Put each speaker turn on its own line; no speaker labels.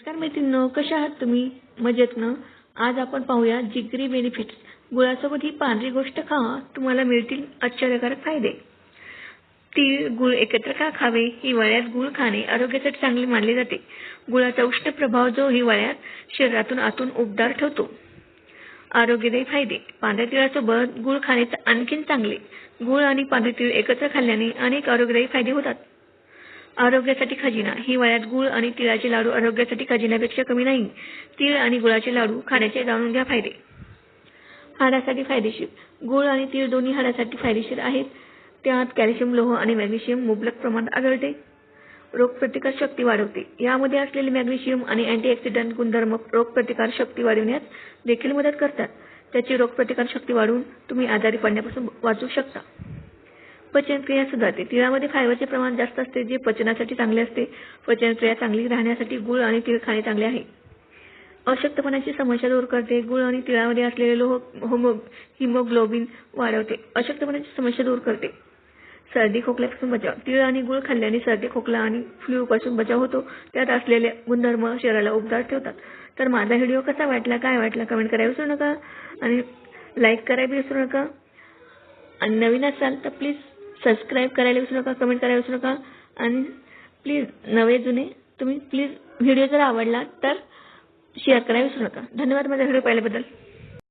नमस्कार मैत्रिणींनो, कशा आहात तुम्ही? मजेत ना? आज आपण पाहूया जिगरी बेनिफिट्स. गुळासोबत ही पांढरी गोष्ट खा, तुम्हाला मिळतील आश्चर्यकारक फायदे. तीळ गुळ एकत्र का खावे? हिवाळ्यात गुळ खाणे आरोग्यासाठी चांगले मानले जाते. गुळाचा उष्ण प्रभाव जो हिवाळ्यात शरीरातून आतून उबदार ठेवतो. आरोग्यदायी फायदे. पांढऱ्या तिळासोबत गुळ खाणे आणखीन चांगले. गुळ आणि पांढरे तीळ एकत्र खाल्ल्याने अनेक आरोग्यदायी फायदे होतात. आरोग्यासाठी खजिना. हिवाळ्यात गूळ आणि तिळाचे लाडू आरोग्यासाठी खजिन्यापेक्षा कमी नाही. तीळ आणि गुळाचे लाडू खाण्याचे जाणून घ्या फायदे. हाडासाठी फायदेशीर. गूळ आणि तीळ दोन्ही हाडासाठी फायदेशीर आहेत. त्यात कॅल्शियम, लोह आणि मॅग्नेशियम मुबलक प्रमाणात आढळते. रोगप्रतिकार शक्ती वाढवते. यामध्ये असलेले मॅग्नेशियम आणि अँटीऑक्सिडंट गुणधर्म रोगप्रतिकार शक्ती वाढविण्यात देखील मदत करतात. त्याची रोगप्रतिकार शक्ती वाढवून तुम्ही आजारी पडण्यापासून वाचू शकता. पचनक्रिया सुधारते. तिळामध्ये फायबरचे प्रमाण जास्त असते, जे पचनासाठी चांगले असते. पचनक्रिया चांगली राहण्यासाठी गूळ आणि तीळ खाणे चांगले आहे. अशक्तपणाची समस्या दूर करते. गूळ आणि तिळामध्ये असलेले लोह हिमोग्लोबिन वाढवते. अशक्तपणाची समस्या दूर करते. सर्दी खोकल्यापासून बचाव. तीळ आणि गूळ खाल्ल्याने सर्दी खोकला आणि फ्लूपासून बचाव होतो. त्यात असलेले गुणधर्म शरीराला उबदार ठेवतात. तर माझा व्हिडिओ कसा वाटला, काय वाटला, कमेंट करायला विसरू नका आणि लाईक करायला विसरू नका. आणि नवीन असाल तर प्लीज सबस्क्राईब करायला विसरू नका, कमेंट करायला विसरू नका. आणि प्लीज नवे जुने तुम्ही प्लीज व्हिडिओ जर आवडला तर शेअर करायला विसरू नका. धन्यवाद माझा व्हिडिओ पाहिल्याबद्दल.